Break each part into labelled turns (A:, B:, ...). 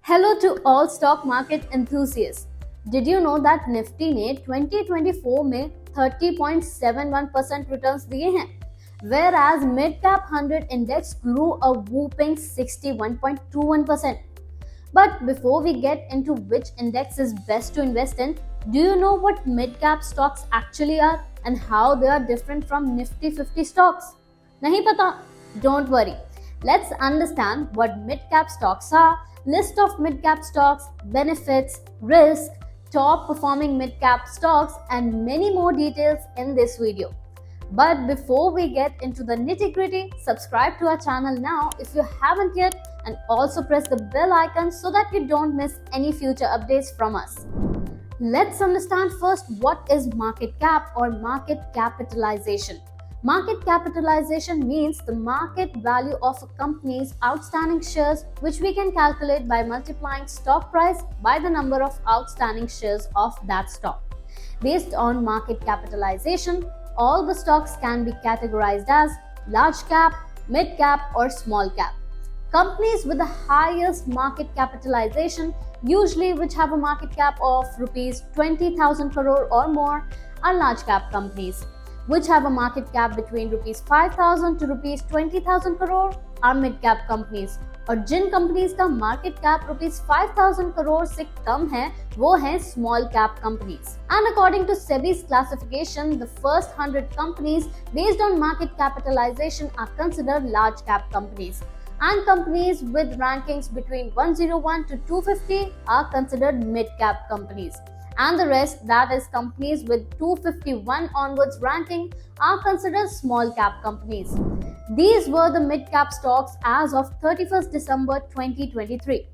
A: Hello to all stock market enthusiasts. Did you know that Nifty ने 2024 में 30.71% returns दिए हैं, whereas Mid Cap 100 Index grew a whooping 61.21%. But before we get into which index is best to invest in, do you know what mid cap stocks actually are and how they are different from Nifty 50 stocks? नहीं पता? Don't worry. Let's understand what mid cap stocks are, list of mid cap stocks, benefits, risk, top performing mid cap stocks, and many more details in this video. But before we get into the nitty-gritty, subscribe to our channel now if you haven't yet, and also press the bell icon so that you don't miss any future updates from us. Let's understand first what is market cap or market capitalization. Market capitalization means the market value of a company's outstanding shares, which we can calculate by multiplying stock price by the number of outstanding shares of that stock. Based on market capitalization, all the stocks can be categorized as large cap, mid cap, or small cap. Companies with the highest market capitalization, usually which have a market cap of rupees 20,000 crore or more, are large cap companies. Which have a market cap between rupees 5,000 to rupees 20,000 crore are mid cap companies. और जिन companies का market cap rupees 5,000 crore से कम है वो हैं small cap companies. And according to SEBI's classification, the first 100 companies based on market capitalization are considered large cap companies, and companies with rankings between 101 to 250 are considered mid cap companies, and the rest, that is companies with 251 onwards ranking, are considered small cap companies. These were the mid cap stocks as of 31st December 2023.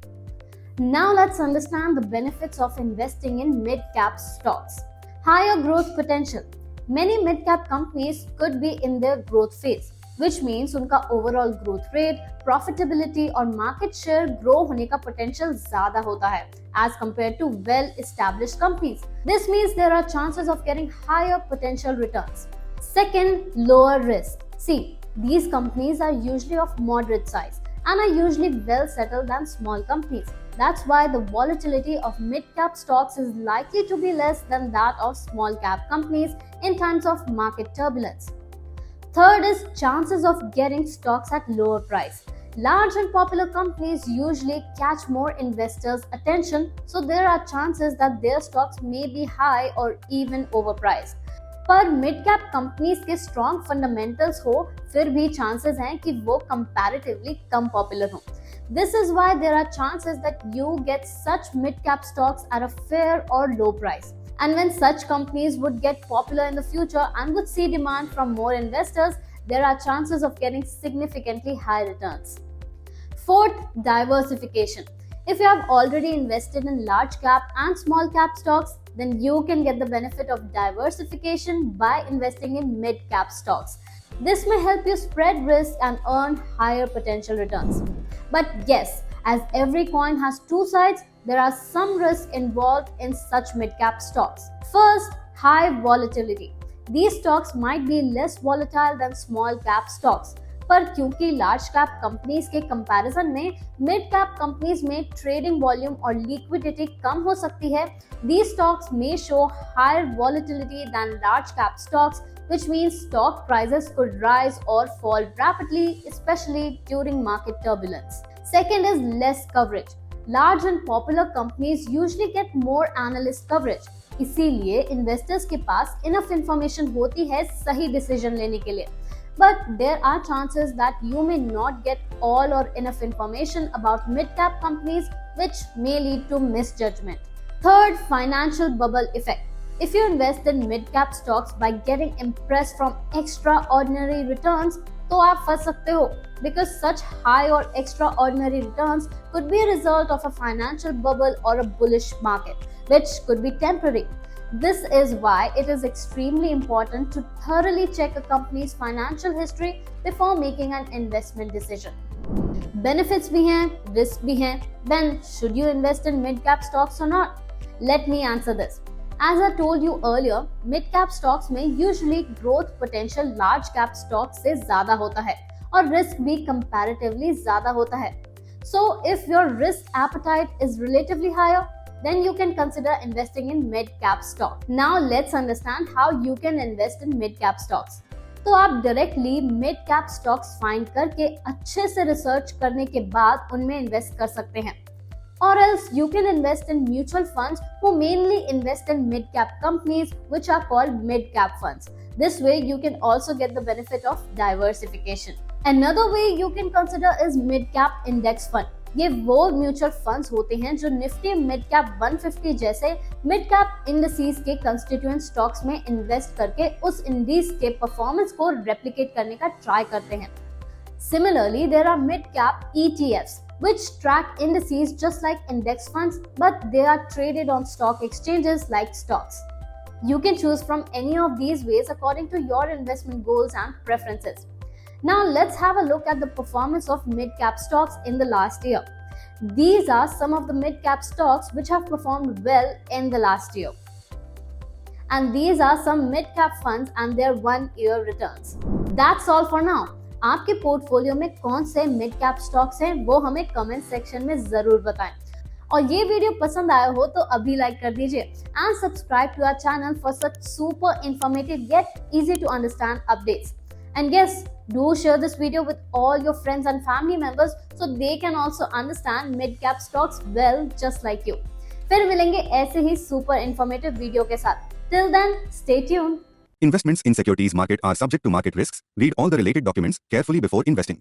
A: Now let's understand the benefits of investing in mid cap stocks. Higher growth potential. Many mid cap companies could be in their growth phase, which means उनका overall growth rate, profitability और market share grow होने का potential ज़्यादा होता है as compared to well-established companies. This means there are chances of getting higher potential returns. Second, lower risk. See, these companies are usually of moderate size and are usually well settled than small companies. That's why the volatility of mid-cap stocks is likely to be less than that of small-cap companies in times of market turbulence. Third is chances of getting stocks at lower price. Large and popular companies usually catch more investors' attention, so there are chances that their stocks may be high or even overpriced. पर mid cap companies के strong fundamentals हो फिर भी chances हैं कि वो comparatively कम popular हो. This is why there are chances that you get such mid-cap stocks at a fair or low price. And when such companies would get popular in the future and would see demand from more investors, there are chances of getting significantly high returns. Fourth, diversification. If you have already invested in large cap and small cap stocks, then you can get the benefit of diversification by investing in mid cap stocks. This may help you spread risk and earn higher potential returns. But yes, as every coin has two sides, there are some risks involved in such mid-cap stocks. First, high volatility. These stocks might be less volatile than small-cap stocks, पर क्योंकि large cap companies के comparison में mid cap companies में trading volume और liquidity कम हो सकती है, these stocks may show higher volatility than large cap stocks, which means stock prices could rise or fall rapidly, especially during market turbulence. Second is less coverage. Large and popular companies usually get more analyst coverage. इसीलिए investors के पास enough information होती है सही decision लेने के लिए. But there are chances that you may not get all or enough information about mid-cap companies, which may lead to misjudgment. Third, financial bubble effect. If you invest in mid-cap stocks by getting impressed from extraordinary returns, तो आप फंस सकते हो, because such high or extraordinary returns could be a result of a financial bubble or a bullish market, which could be temporary. This is why it is extremely important to thoroughly check a company's financial history before making an investment decision. Benefits भी हैं, risk भी हैं. Then should you invest in mid-cap stocks or not? Let me answer this. As I told you earlier, mid-cap stocks में usually growth potential large cap stocks से ज़्यादा होता है और risk भी comparatively ज़्यादा होता है. So if your risk appetite is relatively higher, then you can consider investing in mid-cap stock. Now let's understand how you can invest in mid-cap stocks. तो आप डायरेक्टली mid-cap stocks फाइंड करके अच्छे से research करने के बाद उनमें invest कर सकते हैं. Or else you can invest in mutual funds who mainly invest in mid-cap companies which are called mid-cap funds. This way you can also get the benefit of diversification. Another way you can consider is mid-cap index fund. ये वो mutual funds होते हैं जो Nifty mid cap 150 जैसे mid cap indices के constituent stocks में invest करके उस इंडिस के परफॉर्मेंस को रेप्लिकेट करने का ट्राई करते हैं. Similarly, there are mid-cap ETFs which track indices just like index funds, but they are traded on stock exchanges like stocks. You can choose from any of these ways according to your investment goals and preferences. Now let's have a look at the performance of mid-cap stocks in the last year. These are some of the mid-cap stocks which have performed well in the last year. And these are some mid-cap funds and their 1-year returns. That's all for now. आपके portfolio में कौन से mid cap stocks हैं वो हमें comment section में जरूर बताएं. और ये वीडियो पसंद आया हो तो अभी लाइक कर दीजिए and subscribe to our channel for such super informative yet easy to understand updates. And yes, do share this video with all your friends and family members so they can also understand mid cap stocks well just like you. फिर मिलेंगे ऐसे ही super informative video के साथ. Till then, stay tuned.
B: Investments in securities market are subject to market risks. Read all the related documents carefully before investing.